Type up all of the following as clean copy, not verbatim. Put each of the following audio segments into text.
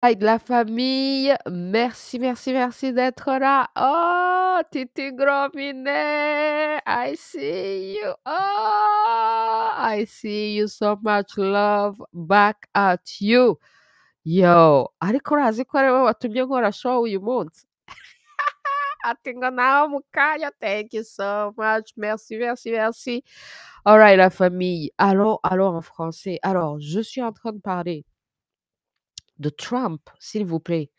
La famille, merci, merci, merci d'être là. Oh, Titi Grominet, I see you. Oh, I see you. So much love back at you. Yo, ariko urazi ko ariwe watumye nkora show uyu munsi? Ati ngo nawe mu kanya, thank you so much. Merci, merci, merci. All right, la famille. Allons en français. Alors, je suis en train de parler de Trump, s'il vous plaît.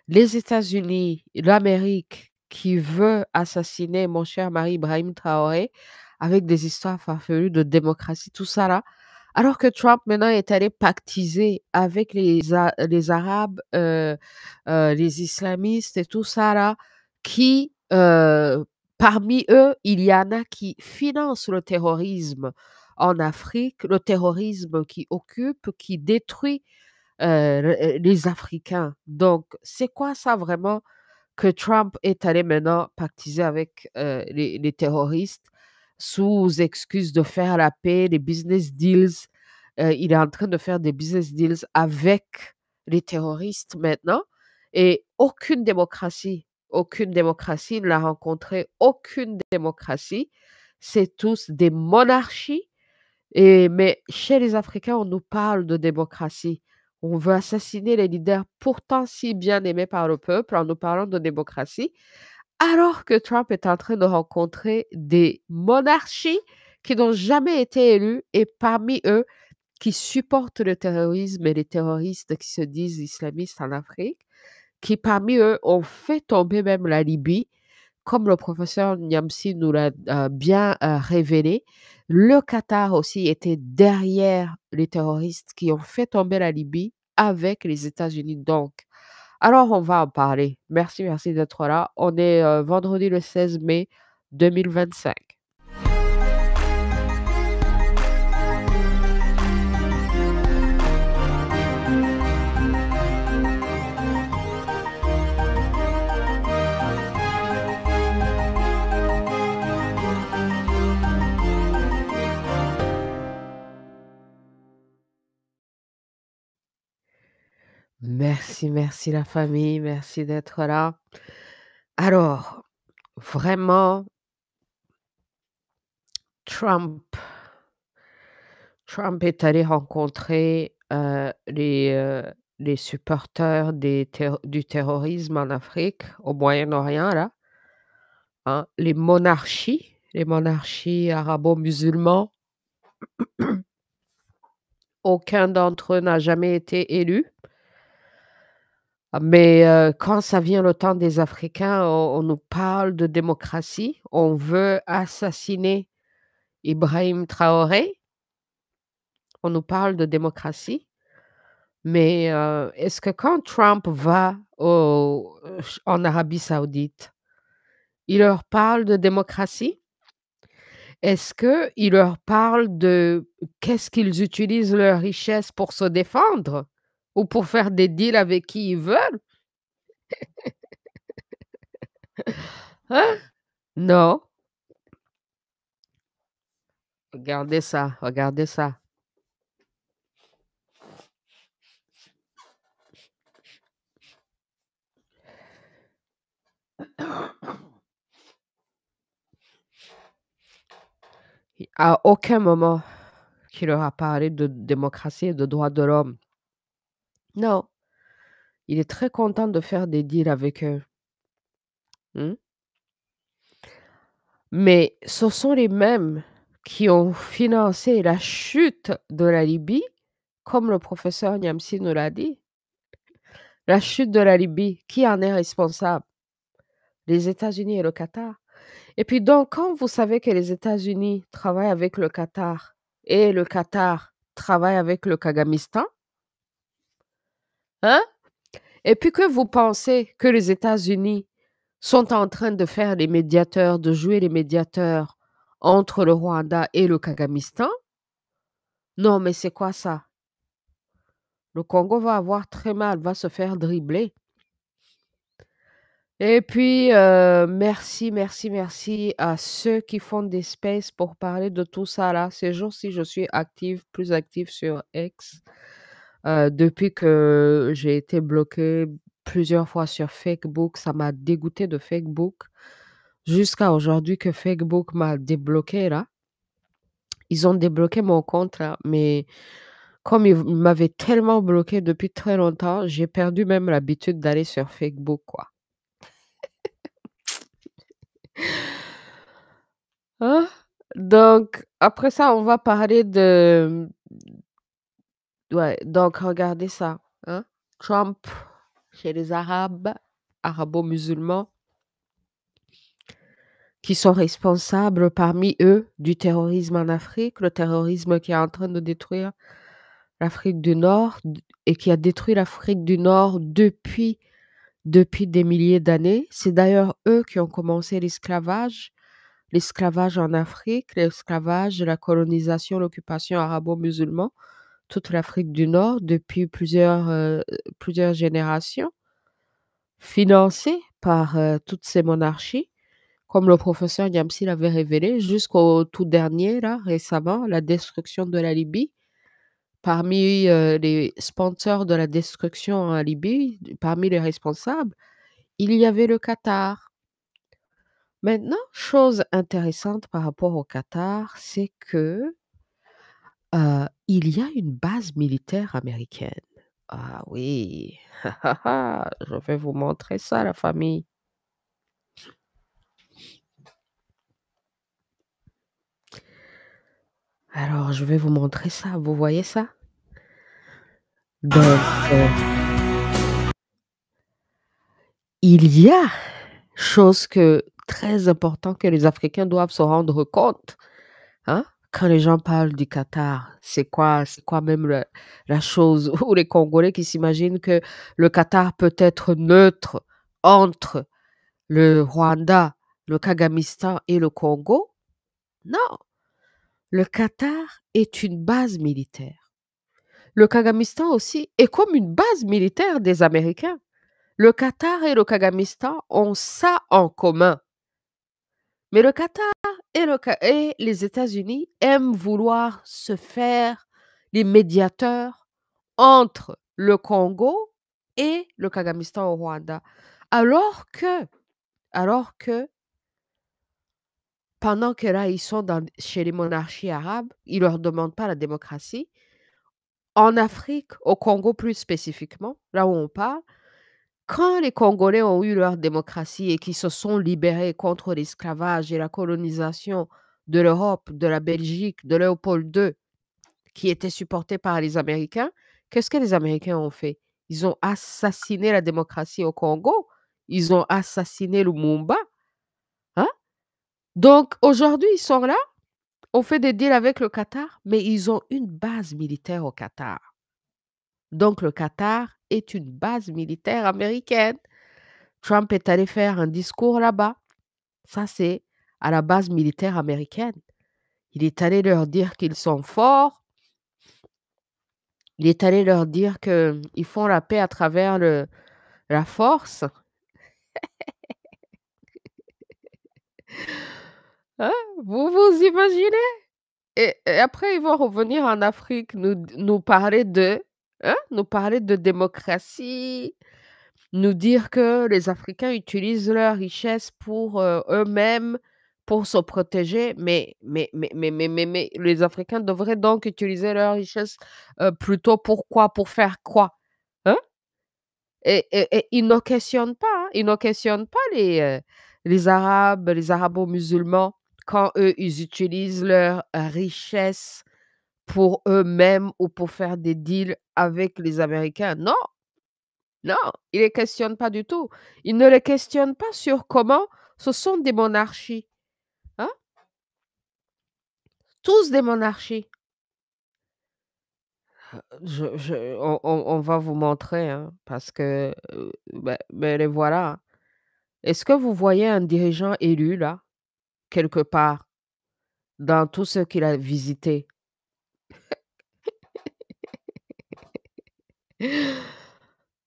Les États-Unis, l'Amérique qui veut assassiner mon cher mari Ibrahim Traoré avec des histoires farfelues de démocratie, tout ça là. Alors que Trump maintenant est allé pactiser avec les Arabes, les islamistes et tout ça là, qui, parmi eux, il y en a qui financent le terrorisme en Afrique, le terrorisme qui occupe, qui détruit les Africains. Donc, c'est quoi ça vraiment que Trump est allé maintenant pactiser avec les terroristes sous excuse de faire la paix, les business deals. Il est en train de faire des business deals avec les terroristes maintenant. Et aucune démocratie, il n'a rencontré aucune démocratie. C'est tous des monarchies mais chez les Africains, on nous parle de démocratie. On veut assassiner les leaders pourtant si bien aimés par le peuple en nous parlant de démocratie, alors que Trump est en train de rencontrer des monarchies qui n'ont jamais été élues et parmi eux qui supportent le terrorisme et les terroristes qui se disent islamistes en Afrique, qui parmi eux ont fait tomber même la Libye comme le professeur Niamsi nous l'a bien révélé, le Qatar aussi était derrière les terroristes qui ont fait tomber la Libye avec les États-Unis. Donc, alors on va en parler. Merci, merci d'être là. On est vendredi le 16 mai 2025. Merci, merci la famille, merci d'être là. Alors, vraiment, Trump, Trump est allé rencontrer les supporters du terrorisme en Afrique, au Moyen-Orient, là, hein, les monarchies arabo-musulmans. Aucun d'entre eux n'a jamais été élu. Mais quand ça vient le temps des Africains, on nous parle de démocratie. On veut assassiner Ibrahim Traoré. On nous parle de démocratie. Mais est-ce que quand Trump va en Arabie Saoudite, il leur parle de démocratie? Est-ce qu'il leur parle de qu'est-ce qu'ils utilisent leur richesse pour se défendre ou pour faire des deals avec qui ils veulent? Hein? Non. Regardez ça, regardez ça. À aucun moment qu'il leur a parlé de démocratie et de droits de l'homme. Non. Il est très content de faire des deals avec eux. Mmh. Mais ce sont les mêmes qui ont financé la chute de la Libye, comme le professeur Niamsi nous l'a dit. La chute de la Libye, qui en est responsable? Les États-Unis et le Qatar. Et puis donc, quand vous savez que les États-Unis travaillent avec le Qatar et le Qatar travaille avec le Kagamistan, hein? Et puis que vous pensez que les États-Unis sont en train de faire les médiateurs, de jouer les médiateurs entre le Rwanda et le Kagamistan, non, mais c'est quoi ça? Le Congo va avoir très mal, va se faire dribbler. Et puis, merci, merci, merci à ceux qui font des spaces pour parler de tout ça là. Ces jours-ci, je suis active, plus active sur X. Depuis que j'ai été bloquée plusieurs fois sur Facebook, ça m'a dégoûtée de Facebook. Jusqu'à aujourd'hui que Facebook m'a débloquée là. Ils ont débloqué mon compte là, mais comme ils m'avaient tellement bloquée depuis très longtemps, j'ai perdu même l'habitude d'aller sur Facebook, quoi. Hein? Donc après ça, on va parler de ouais, donc regardez ça, hein. Trump chez les Arabes, arabo-musulmans, qui sont responsables parmi eux du terrorisme en Afrique, le terrorisme qui est en train de détruire l'Afrique du Nord et qui a détruit l'Afrique du Nord depuis des milliers d'années. C'est d'ailleurs eux qui ont commencé l'esclavage en Afrique, l'esclavage, la colonisation, l'occupation arabo-musulman, toute l'Afrique du Nord depuis plusieurs générations, financés par, toutes ces monarchies, comme le professeur Niamsi l'avait révélé, jusqu'au tout dernier là, récemment, la destruction de la Libye. Parmi, les sponsors de la destruction en Libye, parmi les responsables, il y avait le Qatar. Maintenant, chose intéressante par rapport au Qatar, c'est que, il y a une base militaire américaine. Ah oui, je vais vous montrer ça la famille. Alors je vais vous montrer ça, vous voyez ça? Donc, il y a chose que très important que les Africains doivent se rendre compte, hein? Quand les gens parlent du Qatar, c'est quoi même la chose ou les Congolais qui s'imaginent que le Qatar peut être neutre entre le Rwanda, le Kagamistan et le Congo? Non, le Qatar est une base militaire. Le Kagamistan aussi est comme une base militaire des Américains. Le Qatar et le Kagamistan ont ça en commun. Mais le Qatar et les États-Unis aiment vouloir se faire les médiateurs entre le Congo et le Kagamistan au Rwanda. Alors que alors que pendant que là, ils sont chez les monarchies arabes, ils leur demandent pas la démocratie. En Afrique, au Congo plus spécifiquement, là où on parle, quand les Congolais ont eu leur démocratie et qu'ils se sont libérés contre l'esclavage et la colonisation de l'Europe, de la Belgique, de Léopold II, qui était supporté par les Américains, qu'est-ce que les Américains ont fait? Ils ont assassiné la démocratie au Congo, ils ont assassiné Lumumba, hein? Donc aujourd'hui, ils sont là, on fait des deals avec le Qatar, mais ils ont une base militaire au Qatar. Donc le Qatar est une base militaire américaine. Trump est allé faire un discours là-bas. Ça, c'est à la base militaire américaine. Il est allé leur dire qu'ils sont forts. Il est allé leur dire qu'ils font la paix à travers la force. Hein? Vous vous imaginez? Et après, ils vont revenir en Afrique nous parler nous parler de démocratie, nous dire que les Africains utilisent leurs richesses pour, eux-mêmes, pour se protéger. Mais les Africains devraient donc utiliser leurs richesses, plutôt pour quoi? Pour faire quoi? Hein? Et ils ne questionnent pas, hein, ils ne questionnent pas les Arabes, les arabo-musulmans quand eux, ils utilisent leurs richesses pour eux-mêmes ou pour faire des deals avec les Américains. Non! Non, ils les questionnent pas du tout. Ils ne les questionnent pas sur comment ce sont des monarchies, hein, tous des monarchies. On va vous montrer, hein, parce que, beh, les voilà. Est-ce que vous voyez un dirigeant élu là, quelque part, dans tout ce qu'il a visité?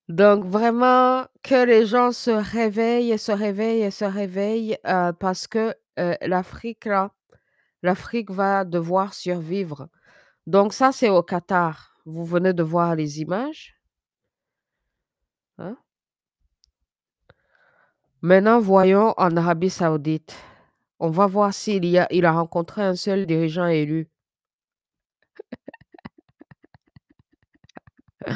Donc vraiment que les gens se réveillent et se réveillent et se réveillent, parce que, l'Afrique va devoir survivre. Donc ça, c'est au Qatar. Vous venez de voir les images, hein? Maintenant, voyons en Arabie Saoudite. On va voir il a rencontré un seul dirigeant élu. Il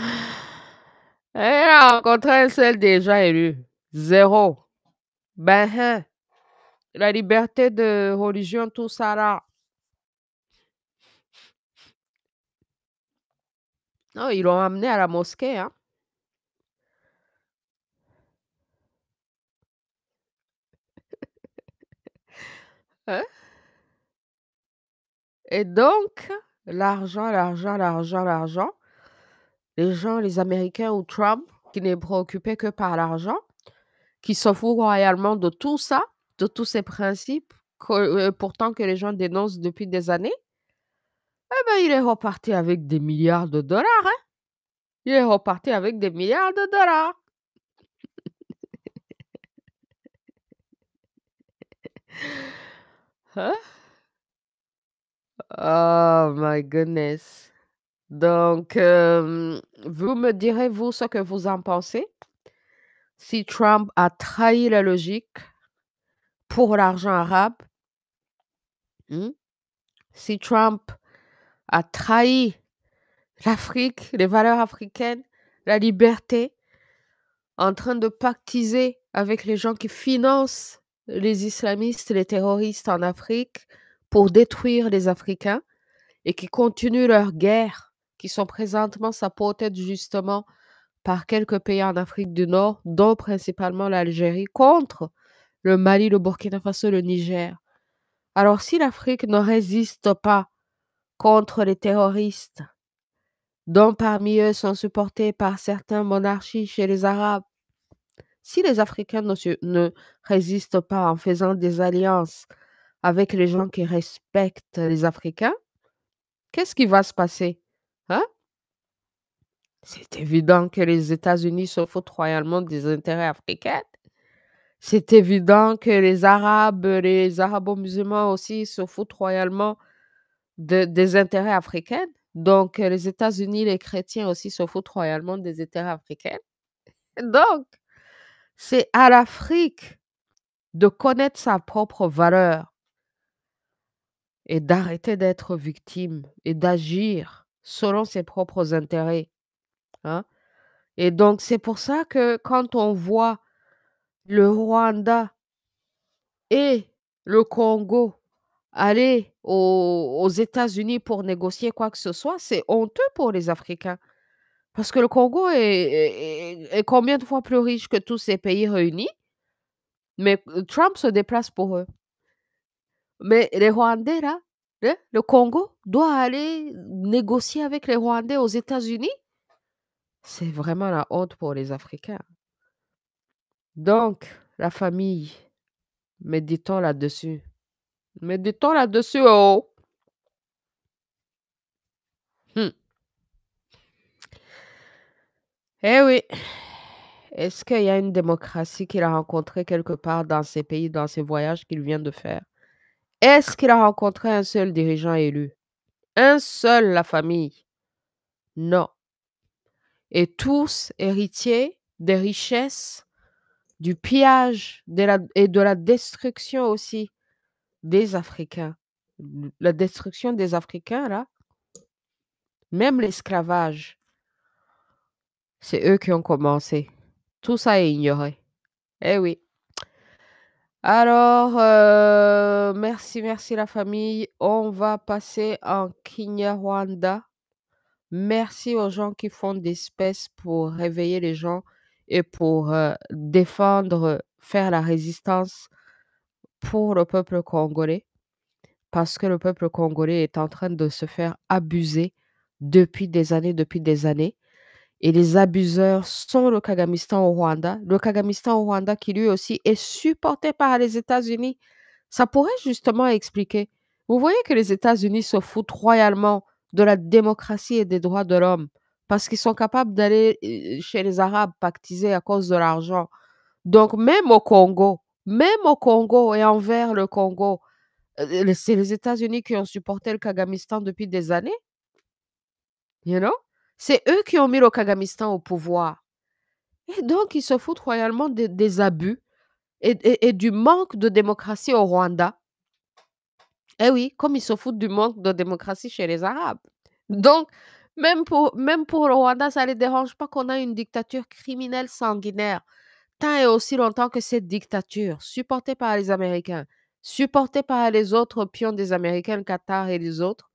a rencontré un seul dirigeant élu. Zéro. Ben, hein, la liberté de religion, tout ça là. Non, ils l'ont amené à la mosquée, hein. Hein? Et donc, l'argent, l'argent, l'argent, l'argent. Les gens, les Américains ou Trump, qui n'est préoccupé que par l'argent, qui s'en fout royalement de tout ça, de tous ces principes, pourtant que les gens dénoncent depuis des années, eh ben, il est reparti avec des milliards de dollars, hein. Il est reparti avec des milliards de dollars. Hein? Oh my goodness. Donc, vous me direz, vous, ce que vous en pensez? Si Trump a trahi la logique pour l'argent arabe, mmh, si Trump a trahi l'Afrique, les valeurs africaines, la liberté, en train de pactiser avec les gens qui financent les islamistes, les terroristes en Afrique pour détruire les Africains et qui continuent leur guerre, qui sont présentement sapotées justement par quelques pays en Afrique du Nord, dont principalement l'Algérie, contre le Mali, le Burkina Faso, le Niger. Alors si l'Afrique ne résiste pas contre les terroristes, dont parmi eux sont supportés par certaines monarchies chez les Arabes, si les Africains ne résistent pas en faisant des alliances avec les gens qui respectent les Africains, qu'est-ce qui va se passer? Hein? C'est évident que les États-Unis se foutent royalement des intérêts africains. C'est évident que les arabo-musulmans aussi se foutent royalement des intérêts africains. Donc, les États-Unis, les chrétiens aussi se foutent royalement des intérêts africains. Donc, c'est à l'Afrique de connaître sa propre valeur et d'arrêter d'être victime et d'agir selon ses propres intérêts, hein. Et donc, c'est pour ça que quand on voit le Rwanda et le Congo aller aux États-Unis pour négocier quoi que ce soit, c'est honteux pour les Africains. Parce que le Congo est combien de fois plus riche que tous ces pays réunis, mais Trump se déplace pour eux. Mais les Rwandais là, hein, le Congo doit aller négocier avec les Rwandais aux États-Unis? C'est vraiment la honte pour les Africains. Donc, la famille, méditons là-dessus. Méditons là-dessus, oh! Mmh. Eh oui. Est-ce qu'il y a une démocratie qu'il a rencontrée quelque part dans ces pays, dans ces voyages qu'il vient de faire? Est-ce qu'il a rencontré un seul dirigeant élu? Un seul, la famille? Non. Et tous héritiers des richesses, du pillage et de la destruction aussi des Africains. La destruction des Africains, là, même l'esclavage, c'est eux qui ont commencé. Tout ça est ignoré. Eh oui. Alors, merci, merci la famille. On va passer en Kinyarwanda. Merci aux gens qui font des spaces pour réveiller les gens et pour défendre, faire la résistance pour le peuple congolais. Parce que le peuple congolais est en train de se faire abuser depuis des années, depuis des années. Et les abuseurs sont le Kagamistan au Rwanda. Le Kagamistan au Rwanda qui lui aussi est supporté par les États-Unis. Ça pourrait justement expliquer. Vous voyez que les États-Unis se foutent royalement de la démocratie et des droits de l'homme parce qu'ils sont capables d'aller chez les Arabes pactiser à cause de l'argent. Donc même au Congo et envers le Congo, c'est les États-Unis qui ont supporté le Kagamistan depuis des années, you know? C'est eux qui ont mis le Kagamistan au pouvoir. Et donc, ils se foutent royalement des abus et du manque de démocratie au Rwanda. Eh oui, comme ils se foutent du manque de démocratie chez les Arabes. Donc, même pour le Rwanda, ça ne les dérange pas qu'on a une dictature criminelle sanguinaire. Tant et aussi longtemps que cette dictature, supportée par les Américains, supportée par les autres pions des Américains, le Qatar et les autres,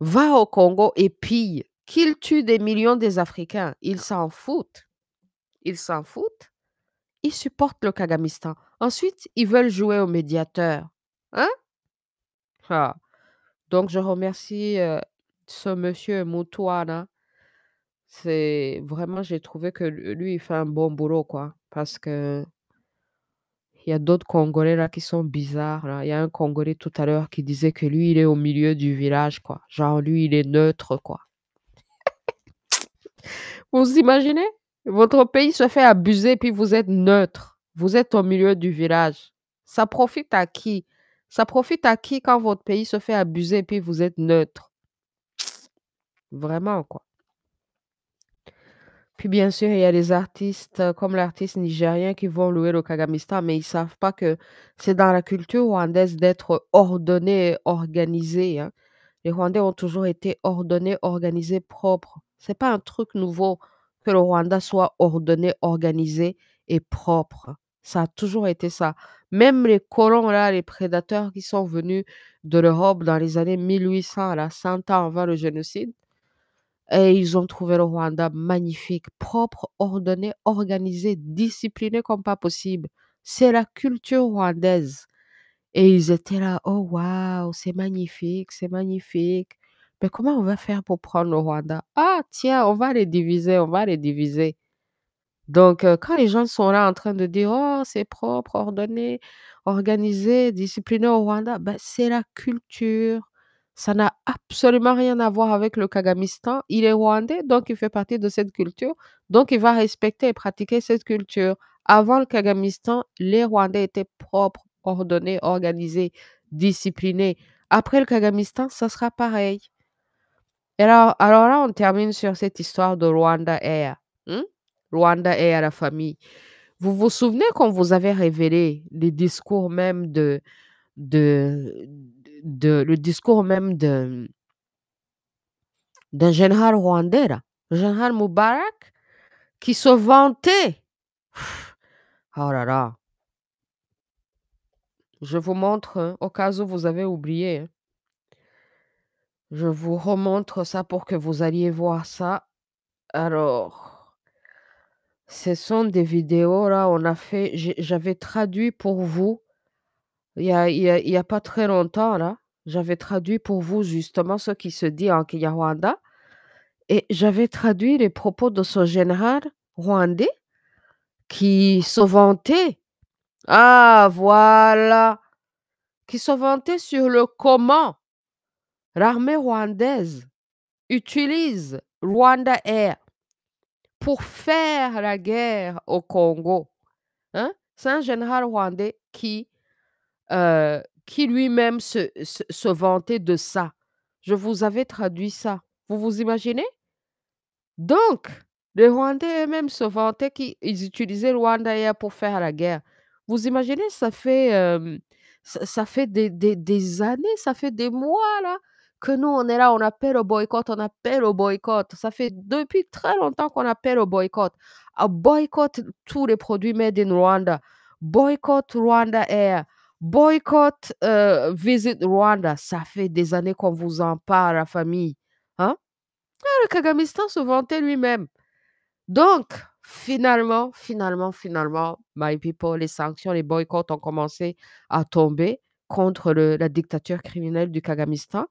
va au Congo et pille, qu'ils tuent des millions des Africains. Ils s'en foutent. Ils s'en foutent. Ils supportent le Kagamistan. Ensuite, ils veulent jouer au médiateur. Hein? Ah. Donc, je remercie ce monsieur Moutouana. C'est vraiment, j'ai trouvé que lui, il fait un bon boulot, quoi. Parce que il y a d'autres Congolais là qui sont bizarres, là. Il y a un Congolais tout à l'heure qui disait que lui, il est au milieu du village, quoi. Genre, lui, il est neutre, quoi. Vous imaginez? Votre pays se fait abuser, puis vous êtes neutre. Vous êtes au milieu du village. Ça profite à qui? Ça profite à qui quand votre pays se fait abuser, puis vous êtes neutre? Vraiment, quoi. Puis bien sûr, il y a des artistes comme l'artiste nigérien qui vont louer le Kagamistan, mais ils savent pas que c'est dans la culture rwandaise d'être ordonné et organisé, hein. Les Rwandais ont toujours été ordonnés, organisés, propres. C'est pas un truc nouveau que le Rwanda soit ordonné, organisé et propre. Ça a toujours été ça. Même les colons, là, les prédateurs qui sont venus de l'Europe dans les années 1800, là, 100 ans avant le génocide, et ils ont trouvé le Rwanda magnifique, propre, ordonné, organisé, discipliné comme pas possible. C'est la culture rwandaise. Et ils étaient là, oh waouh, c'est magnifique, c'est magnifique. Mais comment on va faire pour prendre le Rwanda? Ah, tiens, on va les diviser, on va les diviser. Donc, quand les gens sont là en train de dire, oh, c'est propre, ordonné, organisé, discipliné au Rwanda, ben, c'est la culture. Ça n'a absolument rien à voir avec le Kagamistan. Il est rwandais, donc il fait partie de cette culture. Donc, il va respecter et pratiquer cette culture. Avant le Kagamistan, les Rwandais étaient propres, ordonnés, organisés, disciplinés. Après le Kagamistan, ça sera pareil. Et alors là, on termine sur cette histoire de Rwanda Air. Hmm? Rwanda Air, la famille. Vous vous souvenez qu'on vous avait révélé les discours même de, le discours même d'un général rwandais, là, le général Moubarak, qui se vantait. Oh là là, je vous montre, hein, au cas où vous avez oublié, hein. Je vous remontre ça pour que vous alliez voir ça. Alors, ce sont des vidéos, là, j'avais traduit pour vous, il y a pas très longtemps, là, j'avais traduit pour vous justement ce qui se dit en Kinyarwanda et j'avais traduit les propos de ce général rwandais qui se vantait. Ah, voilà! Qui se vantait sur le comment l'armée rwandaise utilise Rwanda Air pour faire la guerre au Congo. Hein? C'est un général rwandais qui lui-même se vantait de ça. Je vous avais traduit ça. Vous vous imaginez? Donc, les Rwandais eux-mêmes se vantaient qu'ils utilisaient Rwanda Air pour faire la guerre. Vous imaginez, ça fait des années, ça fait des mois là, que nous, on est là, on appelle au boycott, on appelle au boycott. Ça fait depuis très longtemps qu'on appelle au boycott. À boycott tous les produits made in Rwanda. Boycott Rwanda Air. Boycott Visit Rwanda. Ça fait des années qu'on vous en parle, la famille. Hein? Le Kagamistan se vantait lui-même. Donc, finalement, my people, les sanctions, les boycotts ont commencé à tomber contre la dictature criminelle du Kagamistan.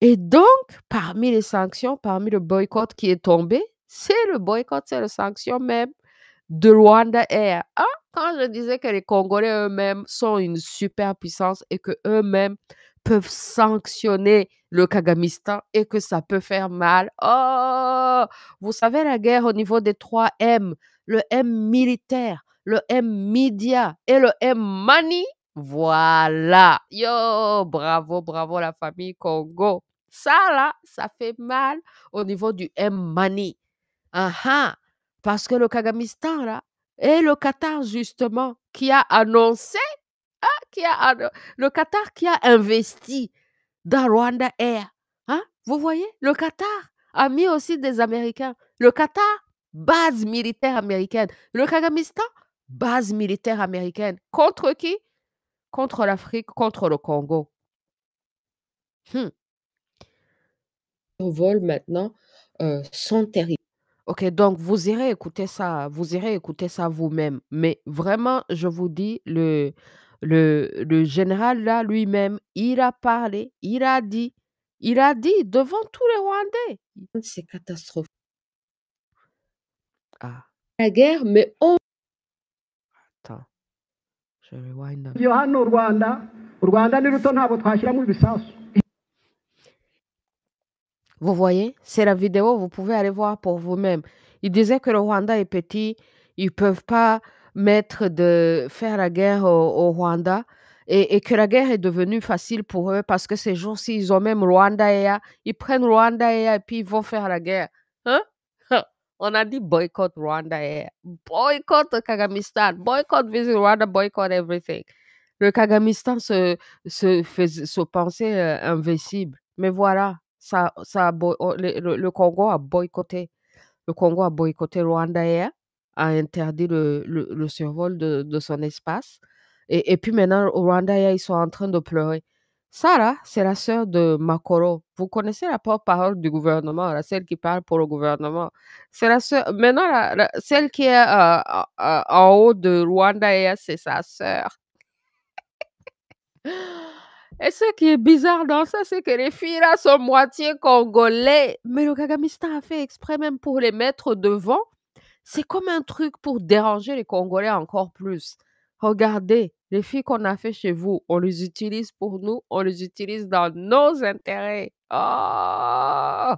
Et donc, parmi les sanctions, parmi le boycott qui est tombé, c'est le boycott, c'est la sanction même de Rwanda Air. Ah, quand je disais que les Congolais eux-mêmes sont une superpuissance et que eux-mêmes peuvent sanctionner le Kagamistan et que ça peut faire mal. Oh, vous savez la guerre au niveau des 3 M, le M militaire, le M média et le M money. Voilà. Yo, bravo, bravo la famille Congo. Ça là, ça fait mal au niveau du M-Money. Ah ah! Parce que le Kagamistan là et le Qatar justement qui a annoncé, qui a anno le Qatar qui a investi dans Rwanda Air, hein? Vous voyez? Le Qatar a mis aussi des Américains. Le Qatar, base militaire américaine. Le Kagamistan, base militaire américaine. Contre qui? Contre l'Afrique, contre le Congo. Mmh. Vol maintenant, sont terribles. OK, donc vous irez écouter ça vous-même. Mais vraiment, je vous dis, le général là, lui-même, il a dit devant tous les Rwandais. C'est catastrophique. Ah, la guerre, mais on attends, je rewind un peu. Yo hano u Rwanda ni ruto ntabwo twashyiramo ibisasu. Vous voyez? C'est la vidéo, vous pouvez aller voir pour vous-même. Il disait que le Rwanda est petit, ils peuvent pas faire la guerre au Rwanda et que la guerre est devenue facile pour eux parce que ces jours-ci, ils ont même Rwanda Air. Ils prennent Rwanda Air et puis ils vont faire la guerre. Hein? On a dit boycott Rwanda Air, boycott Kagamistan, boycott Visit Rwanda, boycott everything. Le Kagamistan se pensait invincible. Mais voilà, ça a le Congo a boycotté. Le Congo a boycotté Rwanda Air, a interdit le survol de son espace. Et puis maintenant, au Rwanda Air, ils sont en train de pleurer. Ça, là, c'est la sœur de Makoro. Vous connaissez la porte-parole du gouvernement, là, celle qui parle pour le gouvernement. C'est la sœur. Maintenant, celle qui est en haut de Rwanda Air, c'est sa sœur. Et ce qui est bizarre dans ça, c'est que les filles là sont moitié congolais. Mais le Kagamistan a fait exprès même pour les mettre devant. C'est comme un truc pour déranger les Congolais encore plus. Regardez, les filles qu'on a fait chez vous, on les utilise pour nous, on les utilise dans nos intérêts. Oh!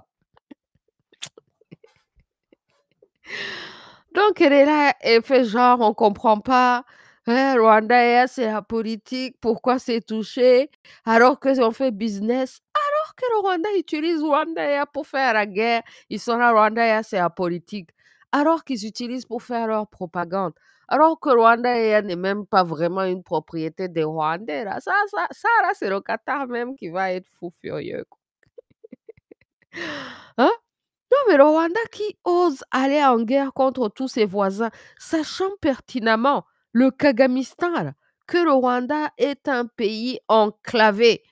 Donc, elle est là, elle fait genre, on comprend pas. Hein, Rwanda Air, c'est la politique. Pourquoi c'est touché? Alors que on fait business. Alors que le Rwanda utilise Rwanda Air pour faire la guerre. Ils sont là, Rwanda Air, c'est la politique. Alors qu'ils utilisent pour faire leur propagande. Alors que Rwanda Air n'est même pas vraiment une propriété des Rwandais. Là. Ça là, c'est le Qatar même qui va être fou furieux. Quoi. Hein? Non, mais le Rwanda qui ose aller en guerre contre tous ses voisins, sachant pertinemment, le Kagamistan, là, que le Rwanda est un pays enclavé,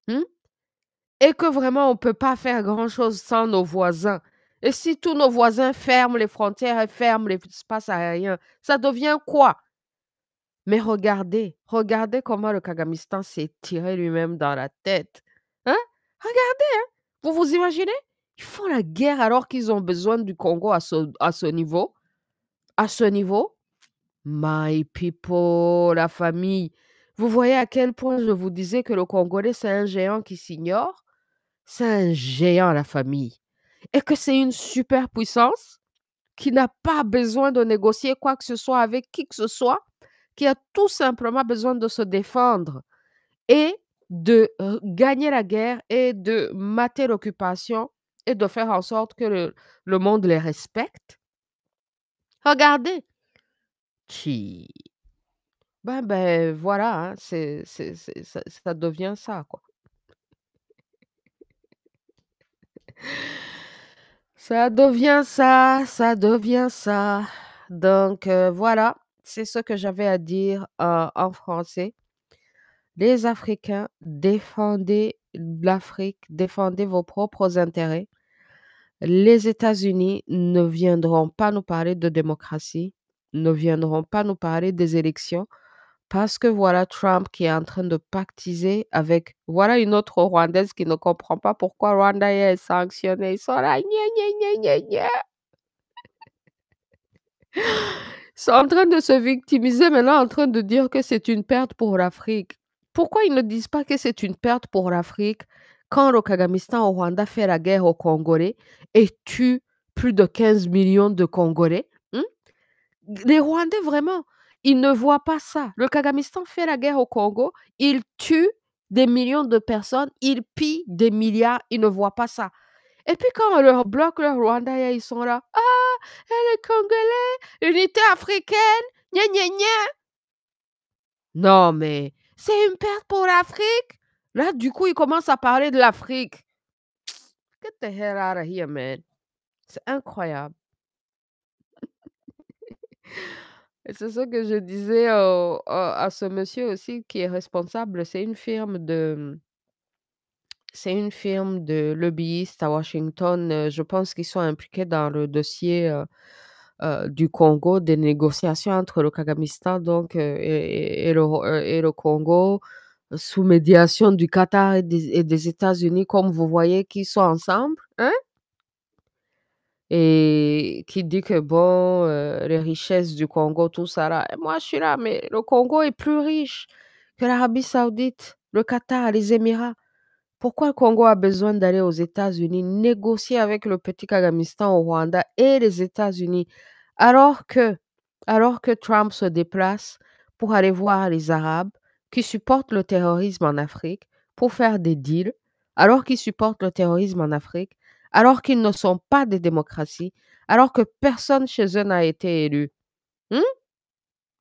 hein, et que vraiment on ne peut pas faire grand-chose sans nos voisins. Et si tous nos voisins ferment les frontières et ferment l'espace aérien, ça devient quoi? Mais regardez comment le Kagamistan s'est tiré lui-même dans la tête. Hein? Regardez, hein? Vous vous imaginez? Ils font la guerre alors qu'ils ont besoin du Congo à ce niveau. À ce niveau. My people, la famille. Vous voyez à quel point je vous disais que le Congolais, c'est un géant qui s'ignore? C'est un géant, la famille. Et que c'est une super puissance qui n'a pas besoin de négocier quoi que ce soit avec qui que ce soit, qui a tout simplement besoin de se défendre et de gagner la guerre et de mater l'occupation et de faire en sorte que le monde les respecte. Regardez. Chi. Voilà, hein, ça devient ça, quoi. Ça devient ça, ça devient ça. Donc, voilà, c'est ce que j'avais à dire en français. Les Africains, défendez l'Afrique, défendez vos propres intérêts. Les États-Unis ne viendront pas nous parler de démocratie, ne viendront pas nous parler des élections, parce que voilà Trump qui est en train de pactiser avec, voilà une autre Rwandaise qui ne comprend pas pourquoi Rwanda est sanctionné. Ils sont là, gna, gna, gna, gna, gna. Ils sont en train de se victimiser maintenant, en train de dire que c'est une perte pour l'Afrique. Pourquoi ils ne disent pas que c'est une perte pour l'Afrique quand le Kagamistan au Rwanda fait la guerre aux Congolais et tue plus de 15 millions de Congolais? Hein? Les Rwandais, vraiment, ils ne voient pas ça. Le Kagamistan fait la guerre au Congo, il tue des millions de personnes, ils pillent des milliards, ils ne voient pas ça. Et puis quand on leur bloque le Rwanda, ils sont là: «Ah, les Congolais, unité africaine, gna gna gna». Non mais c'est une perte pour l'Afrique. Là, du coup, ils commencent à parler de l'Afrique. Get the hell out of here, man. C'est incroyable. Et c'est ce que je disais à ce monsieur aussi qui est responsable. C'est une firme de lobbyistes à Washington. Je pense qu'ils sont impliqués dans le dossier du Congo, des négociations entre le Kagamistan donc, et le Congo, sous médiation du Qatar et des États-Unis, comme vous voyez, qui sont ensemble, hein? Et qui dit que bon, les richesses du Congo, tout ça là. Et moi, je suis là, mais le Congo est plus riche que l'Arabie Saoudite, le Qatar, les Émirats. Pourquoi le Congo a besoin d'aller aux États-Unis négocier avec le petit Kagamistan au Rwanda et les États-Unis alors que, alors que Trump se déplace pour aller voir les Arabes qui supportent le terrorisme en Afrique pour faire des deals, alors qu'ils supportent le terrorisme en Afrique, alors qu'ils ne sont pas des démocraties, alors que personne chez eux n'a été élu. Hmm?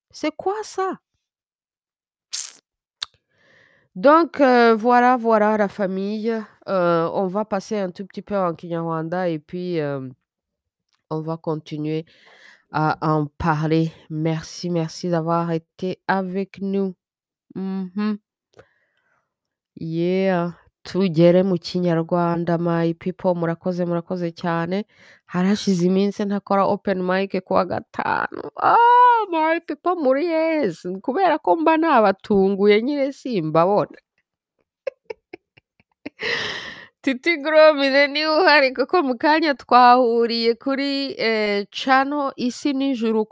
C'est quoi ça? Donc, voilà, voilà la famille. On va passer un tout petit peu en Kinyarwanda et puis on va continuer à en parler. Merci, merci d'avoir été avec nous. Mhm. Yeah. Tugere mu Kinyarwanda, my people. Murakoze, murakoze cyane. Harashize iminsi ntakora open mic kuwa gatanu. Oh, my people, muri yes. Kubera ko mba nabatunguye nyine simbabona. Titi Gromire niwe uhari kuko mu kanya twahuriye kuri channel Isi n'Ijuru